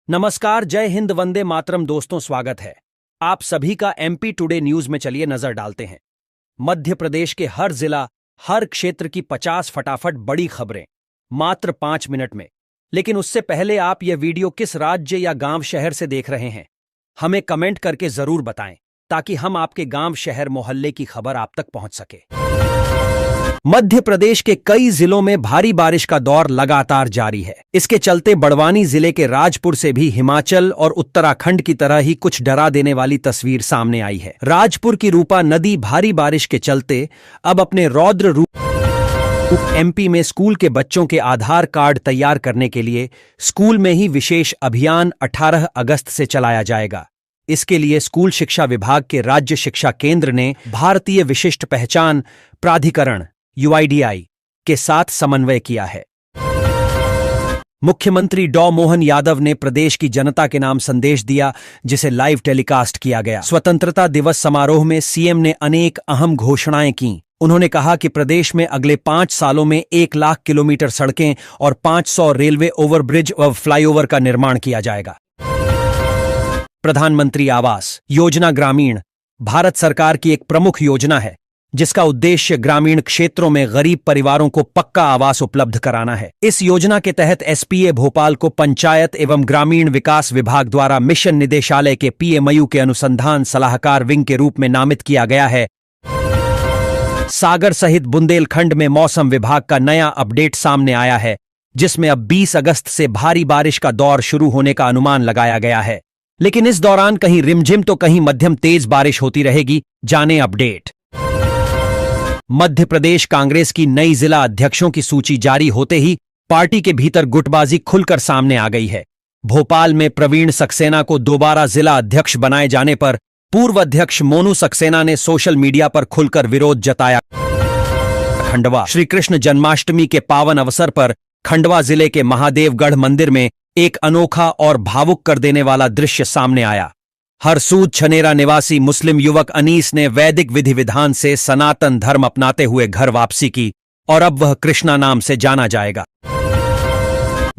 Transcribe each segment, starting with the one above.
नमस्कार, जय हिंद, वंदे मातरम। दोस्तों, स्वागत है आप सभी का एमपी टुडे न्यूज में। चलिए नजर डालते हैं मध्य प्रदेश के हर जिला, हर क्षेत्र की 50 फटाफट बड़ी खबरें मात्र 5 मिनट में। लेकिन उससे पहले आप यह वीडियो किस राज्य या गांव शहर से देख रहे हैं, हमें कमेंट करके जरूर बताएं, ताकि हम आपके गांव शहर मोहल्ले की खबर आप तक पहुंच सके। मध्य प्रदेश के कई जिलों में भारी बारिश का दौर लगातार जारी है। इसके चलते बड़वानी जिले के राजपुर से भी हिमाचल और उत्तराखंड की तरह ही कुछ डरा देने वाली तस्वीर सामने आई है। राजपुर की रूपा नदी भारी बारिश के चलते अब अपने रौद्र रूप एमपी में स्कूल के बच्चों के आधार कार्ड तैयार करने के लिए स्कूल में ही विशेष अभियान 18 अगस्त से चलाया जाएगा। इसके लिए स्कूल शिक्षा विभाग के राज्य शिक्षा केंद्र ने भारतीय विशिष्ट पहचान प्राधिकरण UIDAI के साथ समन्वय किया है। मुख्यमंत्री डॉ मोहन यादव ने प्रदेश की जनता के नाम संदेश दिया, जिसे लाइव टेलीकास्ट किया गया। स्वतंत्रता दिवस समारोह में सीएम ने अनेक अहम घोषणाएं की। उन्होंने कहा कि प्रदेश में अगले 5 सालों में 1 लाख किलोमीटर सड़कें और 500 रेलवे ओवरब्रिज व फ्लाईओवर का निर्माण किया जाएगा। प्रधानमंत्री आवास योजना ग्रामीण भारत सरकार की एक प्रमुख योजना है, जिसका उद्देश्य ग्रामीण क्षेत्रों में गरीब परिवारों को पक्का आवास उपलब्ध कराना है। इस योजना के तहत SPA भोपाल को पंचायत एवं ग्रामीण विकास विभाग द्वारा मिशन निदेशालय के PMU के अनुसंधान सलाहकार विंग के रूप में नामित किया गया है। सागर सहित बुंदेलखंड में मौसम विभाग का नया अपडेट सामने आया है, जिसमें अब 20 अगस्त से भारी बारिश का दौर शुरू होने का अनुमान लगाया गया है। लेकिन इस दौरान कहीं रिमझिम तो कहीं मध्यम तेज बारिश होती रहेगी। जाने अपडेट। मध्य प्रदेश कांग्रेस की नई जिला अध्यक्षों की सूची जारी होते ही पार्टी के भीतर गुटबाजी खुलकर सामने आ गई है। भोपाल में प्रवीण सक्सेना को दोबारा जिला अध्यक्ष बनाए जाने पर पूर्व अध्यक्ष मोनू सक्सेना ने सोशल मीडिया पर खुलकर विरोध जताया। खंडवा श्री कृष्ण जन्माष्टमी के पावन अवसर पर खंडवा जिले के महादेवगढ़ मंदिर में एक अनोखा और भावुक कर देने वाला दृश्य सामने आया। हरसूद छनेरा निवासी मुस्लिम युवक अनीस ने वैदिक विधि विधान से सनातन धर्म अपनाते हुए घर वापसी की और अब वह कृष्णा नाम से जाना जाएगा।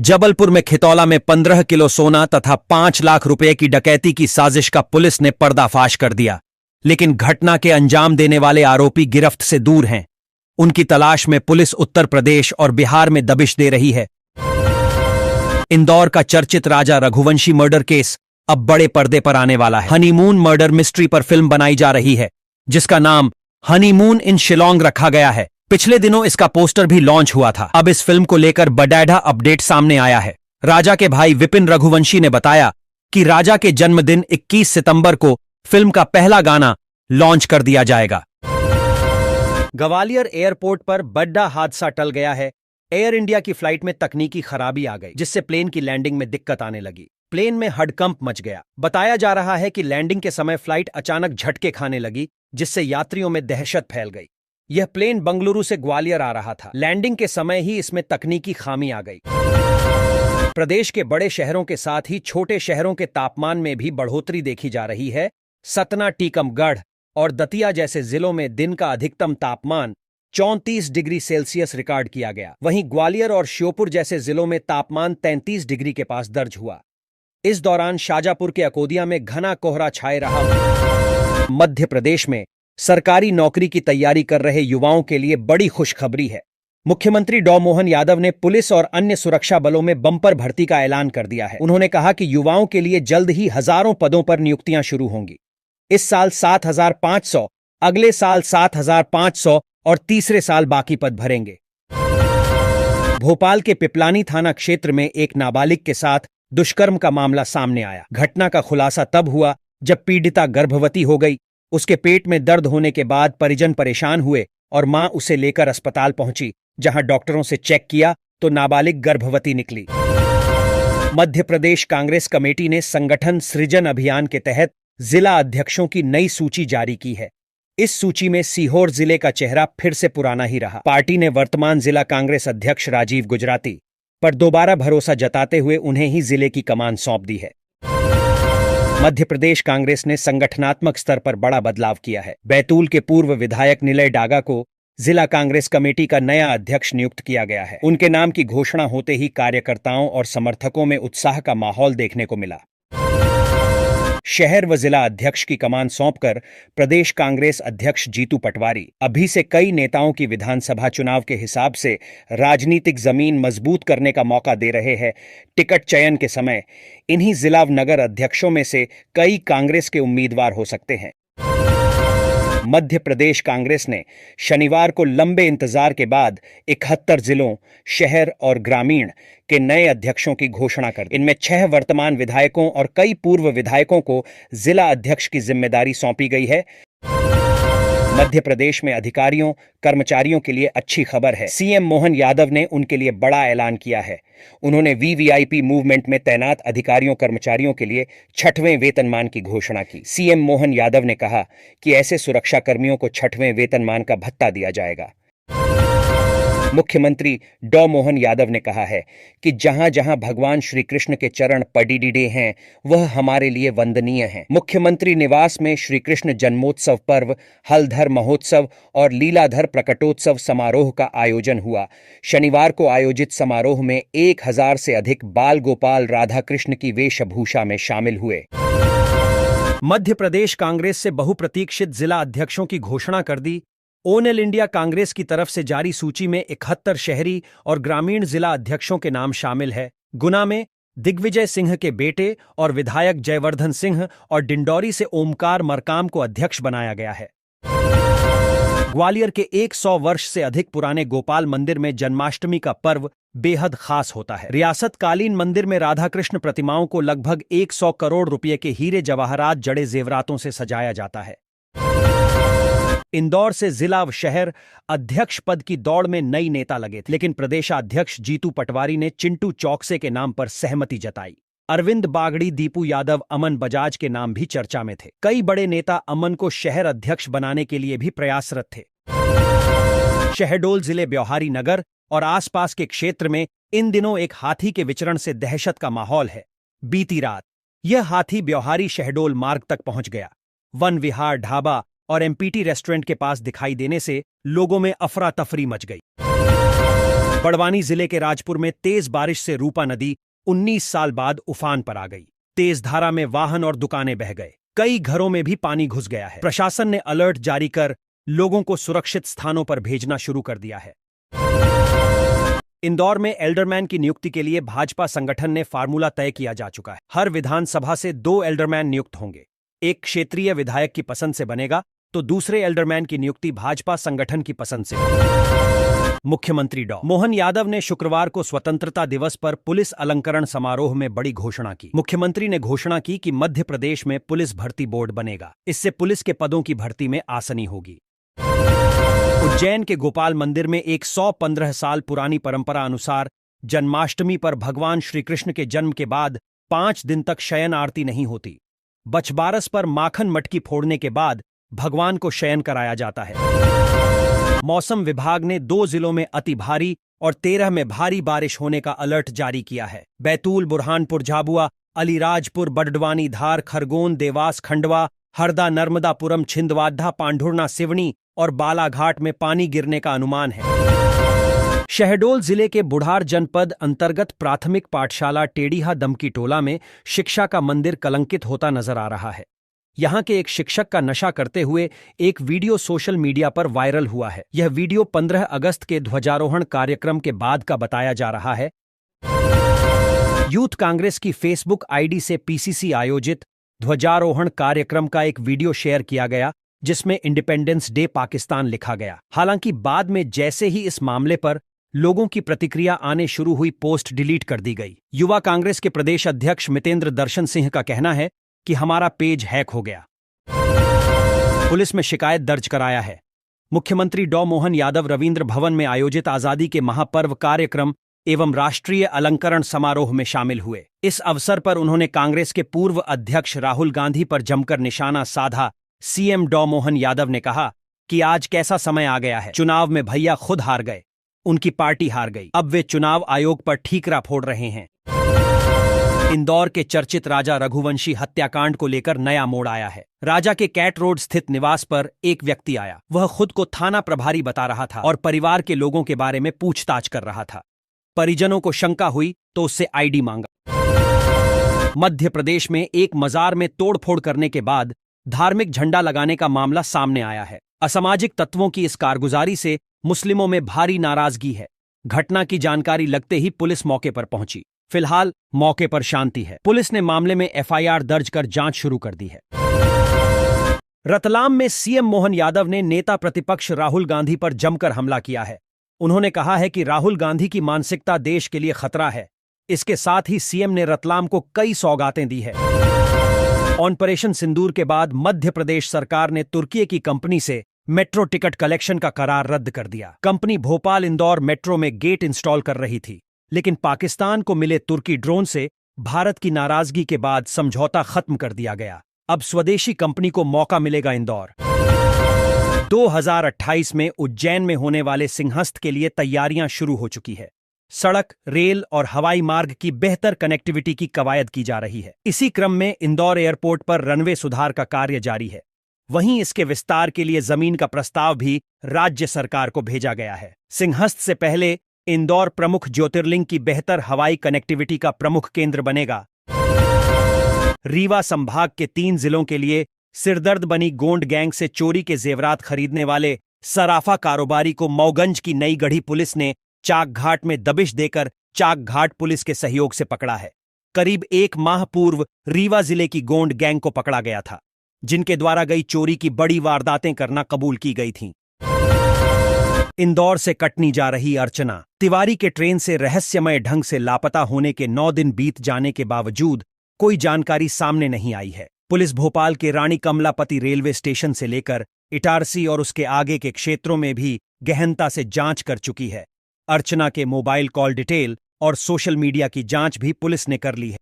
जबलपुर में खितौला में 15 किलो सोना तथा 5 लाख रुपए की डकैती की साजिश का पुलिस ने पर्दाफाश कर दिया। लेकिन घटना के अंजाम देने वाले आरोपी गिरफ्त से दूर हैं। उनकी तलाश में पुलिस उत्तर प्रदेश और बिहार में दबिश दे रही है। इंदौर का चर्चित राजा रघुवंशी मर्डर केस अब बड़े पर्दे पर आने वाला है। हनीमून मर्डर मिस्ट्री पर फिल्म बनाई जा रही है, जिसका नाम हनीमून इन शिलोंग रखा गया है। पिछले दिनों इसका पोस्टर भी लॉन्च हुआ था। अब इस फिल्म को लेकर बड़ा अपडेट सामने आया है। राजा के भाई विपिन रघुवंशी ने बताया कि राजा के जन्मदिन 21 सितंबर को फिल्म का पहला गाना लॉन्च कर दिया जाएगा। ग्वालियर एयरपोर्ट पर बड़ा हादसा टल गया है। एयर इंडिया की फ्लाइट में तकनीकी खराबी आ गई, जिससे प्लेन की लैंडिंग में दिक्कत आने लगी। प्लेन में हडकंप मच गया। बताया जा रहा है कि लैंडिंग के समय फ्लाइट अचानक झटके खाने लगी, जिससे यात्रियों में दहशत फैल गई। यह प्लेन बंगलुरु से ग्वालियर आ रहा था। लैंडिंग के समय ही इसमें तकनीकी खामी आ गई। प्रदेश के बड़े शहरों के साथ ही छोटे शहरों के तापमान में भी बढ़ोतरी देखी जा रही है। सतना, टीकमगढ़ और दतिया जैसे जिलों में दिन का अधिकतम तापमान 34 डिग्री सेल्सियस रिकॉर्ड किया गया। वहीं ग्वालियर और श्योपुर जैसे जिलों में तापमान 33 डिग्री के पास दर्ज हुआ। इस दौरान शाजापुर के अकोदिया में घना कोहरा छाए रहा। मध्य प्रदेश में सरकारी नौकरी की तैयारी कर रहे युवाओं के लिए बड़ी खुशखबरी है। मुख्यमंत्री डॉ मोहन यादव ने पुलिस और अन्य सुरक्षा बलों में बम्पर भर्ती का ऐलान कर दिया है। उन्होंने कहा कि युवाओं के लिए जल्द ही हजारों पदों पर नियुक्तियां शुरू होंगी। इस साल 7,500, अगले साल 7,500 और तीसरे साल बाकी पद भरेंगे। भोपाल के पिपलानी थाना क्षेत्र में एक नाबालिग के साथ दुष्कर्म का मामला सामने आया। घटना का खुलासा तब हुआ जब पीड़िता गर्भवती हो गई। उसके पेट में दर्द होने के बाद परिजन परेशान हुए और मां उसे लेकर अस्पताल पहुंची, जहां डॉक्टरों से चेक किया तो नाबालिग गर्भवती निकली। मध्य प्रदेश कांग्रेस कमेटी ने संगठन सृजन अभियान के तहत जिला अध्यक्षों की नई सूची जारी की है। इस सूची में सीहोर जिले का चेहरा फिर से पुराना ही रहा। पार्टी ने वर्तमान जिला कांग्रेस अध्यक्ष राजीव गुजराती पर दोबारा भरोसा जताते हुए उन्हें ही जिले की कमान सौंप दी है। मध्य प्रदेश कांग्रेस ने संगठनात्मक स्तर पर बड़ा बदलाव किया है। बैतूल के पूर्व विधायक निलय डागा को जिला कांग्रेस कमेटी का नया अध्यक्ष नियुक्त किया गया है। उनके नाम की घोषणा होते ही कार्यकर्ताओं और समर्थकों में उत्साह का माहौल देखने को मिला। शहर व जिला अध्यक्ष की कमान सौंपकर प्रदेश कांग्रेस अध्यक्ष जीतू पटवारी अभी से कई नेताओं की विधानसभा चुनाव के हिसाब से राजनीतिक जमीन मजबूत करने का मौका दे रहे हैं। टिकट चयन के समय इन्हीं जिला व नगर अध्यक्षों में से कई कांग्रेस के उम्मीदवार हो सकते हैं। मध्य प्रदेश कांग्रेस ने शनिवार को लंबे इंतजार के बाद 71 जिलों, शहर और ग्रामीण के नए अध्यक्षों की घोषणा कर दी। इनमें 6 वर्तमान विधायकों और कई पूर्व विधायकों को जिला अध्यक्ष की जिम्मेदारी सौंपी गई है। मध्य प्रदेश में अधिकारियों, कर्मचारियों के लिए अच्छी खबर है। सीएम मोहन यादव ने उनके लिए बड़ा ऐलान किया है। उन्होंने वीवीआईपी मूवमेंट में तैनात अधिकारियों कर्मचारियों के लिए 6वें वेतनमान की घोषणा की। सीएम मोहन यादव ने कहा कि ऐसे सुरक्षाकर्मियों को 6वें वेतनमान का भत्ता दिया जाएगा। मुख्यमंत्री डॉ मोहन यादव ने कहा है कि जहां जहां भगवान श्री कृष्ण के चरण पडिडिडे हैं वह हमारे लिए वंदनीय हैं। मुख्यमंत्री निवास में श्री कृष्ण जन्मोत्सव पर्व, हलधर महोत्सव और लीलाधर प्रकटोत्सव समारोह का आयोजन हुआ। शनिवार को आयोजित समारोह में 1000 से अधिक बाल गोपाल राधा कृष्ण की वेशभूषा में शामिल हुए। मध्य प्रदेश कांग्रेस से बहुप्रतीक्षित जिला अध्यक्षों की घोषणा कर दी। ओनल इंडिया कांग्रेस की तरफ से जारी सूची में 71 शहरी और ग्रामीण जिला अध्यक्षों के नाम शामिल है। गुना में दिग्विजय सिंह के बेटे और विधायक जयवर्धन सिंह और डिंडौरी से ओमकार मरकाम को अध्यक्ष बनाया गया है। ग्वालियर के 100 वर्ष से अधिक पुराने गोपाल मंदिर में जन्माष्टमी का पर्व बेहद खास होता है। रियासतकालीन मंदिर में राधा कृष्ण प्रतिमाओं को लगभग 100 करोड़ रुपए के हीरे जवाहरात जड़े जेवरातों से सजाया जाता है। इंदौर से जिला व शहर अध्यक्ष पद की दौड़ में नई नेता लगे थे, लेकिन प्रदेशाध्यक्ष जीतू पटवारी ने चिंटू चौकसे के नाम पर सहमति जताई। अरविंद बागड़ी, दीपू यादव, अमन बजाज के नाम भी चर्चा में थे। कई बड़े नेता अमन को शहर अध्यक्ष बनाने के लिए भी प्रयासरत थे। शहडोल जिले ब्यौहारी नगर और आसपास के क्षेत्र में इन दिनों एक हाथी के विचरण से दहशत का माहौल है। बीती रात यह हाथी ब्यौहारी शहडोल मार्ग तक पहुंच गया। वन विहार ढाबा और एमपीटी रेस्टोरेंट के पास दिखाई देने से लोगों में अफरा तफरी मच गई। बड़वानी जिले के राजपुर में तेज बारिश से रूपा नदी 19 साल बाद उफान पर आ गई। तेज धारा में वाहन और दुकानें बह गए। कई घरों में भी पानी घुस गया है। प्रशासन ने अलर्ट जारी कर लोगों को सुरक्षित स्थानों पर भेजना शुरू कर दिया है। इंदौर में एल्डरमैन की नियुक्ति के लिए भाजपा संगठन ने फार्मूला तय किया जा चुका है। हर विधानसभा से 2 एल्डरमैन नियुक्त होंगे। एक क्षेत्रीय विधायक की पसंद से बनेगा तो दूसरे एल्डरमैन की नियुक्ति भाजपा संगठन की पसंद से। मुख्यमंत्री डॉ मोहन यादव ने शुक्रवार को स्वतंत्रता दिवस पर पुलिस अलंकरण समारोह में बड़ी घोषणा की। मुख्यमंत्री ने घोषणा की कि मध्य प्रदेश में पुलिस भर्ती बोर्ड बनेगा। इससे पुलिस के पदों की भर्ती में आसानी होगी। उज्जैन के गोपाल मंदिर में 115 साल पुरानी परंपरा अनुसार जन्माष्टमी पर भगवान श्री कृष्ण के जन्म के बाद 5 दिन तक शयन आरती नहीं होती। बछबारस पर माखन मटकी फोड़ने के बाद भगवान को शयन कराया जाता है। मौसम विभाग ने 2 जिलों में अति भारी और 13 में भारी बारिश होने का अलर्ट जारी किया है। बैतूल, बुरहानपुर, झाबुआ, अलीराजपुर, बड़डवानी, धार, खरगोन, देवास, खंडवा, हरदा, नर्मदापुरम, छिंदवाड़ा, पांढुर्णा, सिवनी और बालाघाट में पानी गिरने का अनुमान है। शहडोल जिले के बुढ़ार जनपद अंतर्गत प्राथमिक पाठशाला टेढ़ीहा दमकी टोला में शिक्षा का मंदिर कलंकित होता नजर आ रहा है। यहां के एक शिक्षक का नशा करते हुए एक वीडियो सोशल मीडिया पर वायरल हुआ है। यह वीडियो 15 अगस्त के ध्वजारोहण कार्यक्रम के बाद का बताया जा रहा है। यूथ कांग्रेस की फेसबुक आईडी से पीसीसी आयोजित ध्वजारोहण कार्यक्रम का एक वीडियो शेयर किया गया जिसमें इंडिपेंडेंस डे पाकिस्तान लिखा गया। हालांकि बाद में जैसे ही इस मामले पर लोगों की प्रतिक्रिया आने शुरू हुई, पोस्ट डिलीट कर दी गई। युवा कांग्रेस के प्रदेश अध्यक्ष मितेंद्र दर्शन सिंह का कहना है कि हमारा पेज हैक हो गया। पुलिस में शिकायत दर्ज कराया है। मुख्यमंत्री डॉ मोहन यादव रविंद्र भवन में आयोजित आजादी के महापर्व कार्यक्रम एवं राष्ट्रीय अलंकरण समारोह में शामिल हुए। इस अवसर पर उन्होंने कांग्रेस के पूर्व अध्यक्ष राहुल गांधी पर जमकर निशाना साधा। सीएम डॉ मोहन यादव ने कहा कि आज कैसा समय आ गया है। चुनाव में भैया खुद हार गए, उनकी पार्टी हार गई। अब वे चुनाव आयोग पर ठीकरा फोड़ रहे हैं। इंदौर के चर्चित राजा रघुवंशी हत्याकांड को लेकर नया मोड़ आया है। राजा के कैट रोड स्थित निवास पर एक व्यक्ति आया। वह खुद को थाना प्रभारी बता रहा था और परिवार के लोगों के बारे में पूछताछ कर रहा था। परिजनों को शंका हुई तो उससे आईडी मांगा। मध्य प्रदेश में एक मजार में तोड़फोड़ करने के बाद धार्मिक झंडा लगाने का मामला सामने आया है। असामाजिक तत्वों की इस कारगुजारी से मुस्लिमों में भारी नाराजगी है। घटना की जानकारी लगते ही पुलिस मौके पर पहुंची। फिलहाल मौके पर शांति है। पुलिस ने मामले में एफआईआर दर्ज कर जांच शुरू कर दी है। रतलाम में सीएम मोहन यादव ने नेता प्रतिपक्ष राहुल गांधी पर जमकर हमला किया है। उन्होंने कहा है कि राहुल गांधी की मानसिकता देश के लिए खतरा है। इसके साथ ही सीएम ने रतलाम को कई सौगातें दी है। ऑपरेशन सिंदूर के बाद मध्य प्रदेश सरकार ने तुर्की की कंपनी से मेट्रो टिकट कलेक्शन का करार रद्द कर दिया। कंपनी भोपाल इंदौर मेट्रो में गेट इंस्टॉल कर रही थी, लेकिन पाकिस्तान को मिले तुर्की ड्रोन से भारत की नाराजगी के बाद समझौता खत्म कर दिया गया। अब स्वदेशी कंपनी को मौका मिलेगा। इंदौर 2028 में उज्जैन में होने वाले सिंहस्थ के लिए तैयारियां शुरू हो चुकी है। सड़क, रेल और हवाई मार्ग की बेहतर कनेक्टिविटी की कवायद की जा रही है। इसी क्रम में इंदौर एयरपोर्ट पर रनवे सुधार का कार्य जारी है। वहीं इसके विस्तार के लिए जमीन का प्रस्ताव भी राज्य सरकार को भेजा गया है। सिंहस्थ से पहले इंदौर प्रमुख ज्योतिर्लिंग की बेहतर हवाई कनेक्टिविटी का प्रमुख केंद्र बनेगा। रीवा संभाग के 3 जिलों के लिए सिरदर्द बनी गोंड गैंग से चोरी के जेवरात खरीदने वाले सराफा कारोबारी को मऊगंज की नई गढ़ी पुलिस ने चाक घाट में दबिश देकर चाक घाट पुलिस के सहयोग से पकड़ा है। करीब 1 माह पूर्व रीवा जिले की गोंड गैंग को पकड़ा गया था, जिनके द्वारा गई चोरी की बड़ी वारदातें करना कबूल की गई थीं। इंदौर से कटनी जा रही अर्चना तिवारी के ट्रेन से रहस्यमय ढंग से लापता होने के 9 दिन बीत जाने के बावजूद कोई जानकारी सामने नहीं आई है। पुलिस भोपाल के रानी कमलापति रेलवे स्टेशन से लेकर इटारसी और उसके आगे के क्षेत्रों में भी गहनता से जांच कर चुकी है। अर्चना के मोबाइल कॉल डिटेल और सोशल मीडिया की जांच भी पुलिस ने कर ली है।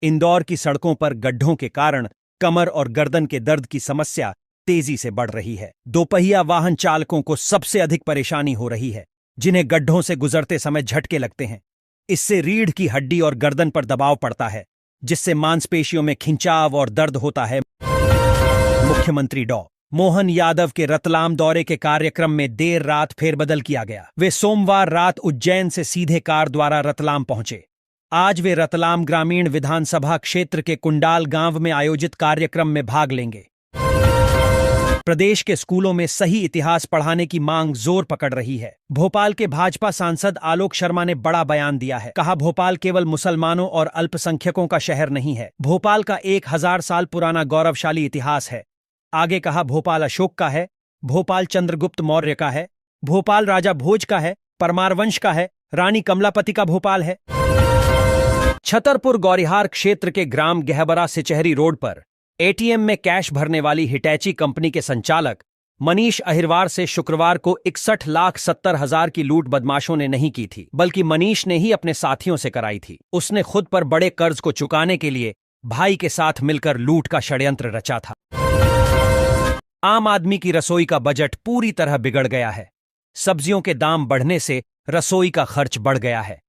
इंदौर की सड़कों पर गड्ढों के कारण कमर और गर्दन के दर्द की समस्या तेजी से बढ़ रही है। दोपहिया वाहन चालकों को सबसे अधिक परेशानी हो रही है, जिन्हें गड्ढों से गुजरते समय झटके लगते हैं। इससे रीढ़ की हड्डी और गर्दन पर दबाव पड़ता है, जिससे मांसपेशियों में खिंचाव और दर्द होता है। मुख्यमंत्री डॉ मोहन यादव के रतलाम दौरे के कार्यक्रम में देर रात फेरबदल किया गया। वे सोमवार रात उज्जैन से सीधे कार द्वारा रतलाम पहुंचे। आज वे रतलाम ग्रामीण विधानसभा क्षेत्र के कुंडाल गांव में आयोजित कार्यक्रम में भाग लेंगे। प्रदेश के स्कूलों में सही इतिहास पढ़ाने की मांग जोर पकड़ रही है। भोपाल के भाजपा सांसद आलोक शर्मा ने बड़ा बयान दिया है। कहा, भोपाल केवल मुसलमानों और अल्पसंख्यकों का शहर नहीं है, भोपाल का 1000 साल पुराना गौरवशाली इतिहास है। आगे कहा, भोपाल अशोक का है, भोपाल चंद्रगुप्त मौर्य का है, भोपाल राजा भोज का है, परमार वंश का है, रानी कमलापति का भोपाल है। छतरपुर गौरिहार क्षेत्र के ग्राम गहबरा सिचहरी रोड पर एटीएम में कैश भरने वाली हिटैची कंपनी के संचालक मनीष अहिरवार से शुक्रवार को 61,70,000 की लूट बदमाशों ने नहीं की थी, बल्कि मनीष ने ही अपने साथियों से कराई थी। उसने खुद पर बड़े कर्ज को चुकाने के लिए भाई के साथ मिलकर लूट का षड्यंत्र रचा था। आम आदमी की रसोई का बजट पूरी तरह बिगड़ गया है। सब्जियों के दाम बढ़ने से रसोई का खर्च बढ़ गया है।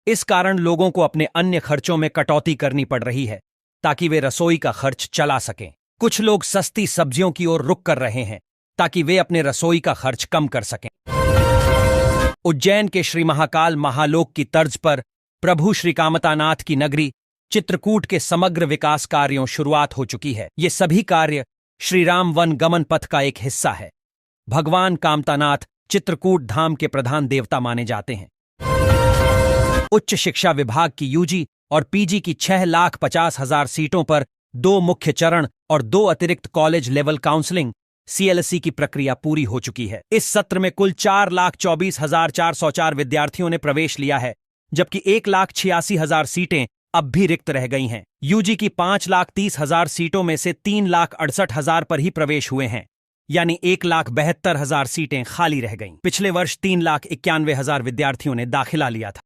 इस कारण लोगों को अपने अन्य खर्चों में कटौती करनी पड़ रही है, ताकि वे रसोई का खर्च चला सकें। कुछ लोग सस्ती सब्जियों की ओर रुख कर रहे हैं, ताकि वे अपने रसोई का खर्च कम कर सकें। उज्जैन के श्री महाकाल महालोक की तर्ज पर प्रभु श्री कामतानाथ की नगरी चित्रकूट के समग्र विकास कार्यों शुरुआत हो चुकी है। ये सभी कार्य श्री राम वन गमन पथ का एक हिस्सा है। भगवान कामतानाथ चित्रकूट धाम के प्रधान देवता माने जाते हैं। उच्च शिक्षा विभाग की यूजी और पीजी की 6,50,000 सीटों पर 2 मुख्य चरण और 2 अतिरिक्त कॉलेज लेवल काउंसलिंग सीएलसी की प्रक्रिया पूरी हो चुकी है। इस सत्र में कुल 4,24,404 विद्यार्थियों ने प्रवेश लिया है, जबकि 1,86,000 सीटें अब भी रिक्त रह गई हैं। यूजी की 5,30,000 सीटों में से 3,68,000 पर ही प्रवेश हुए हैं, यानी 1,72,000 सीटें खाली रह गईं। पिछले वर्ष 3,91,000 विद्यार्थियों ने दाखिला लिया था।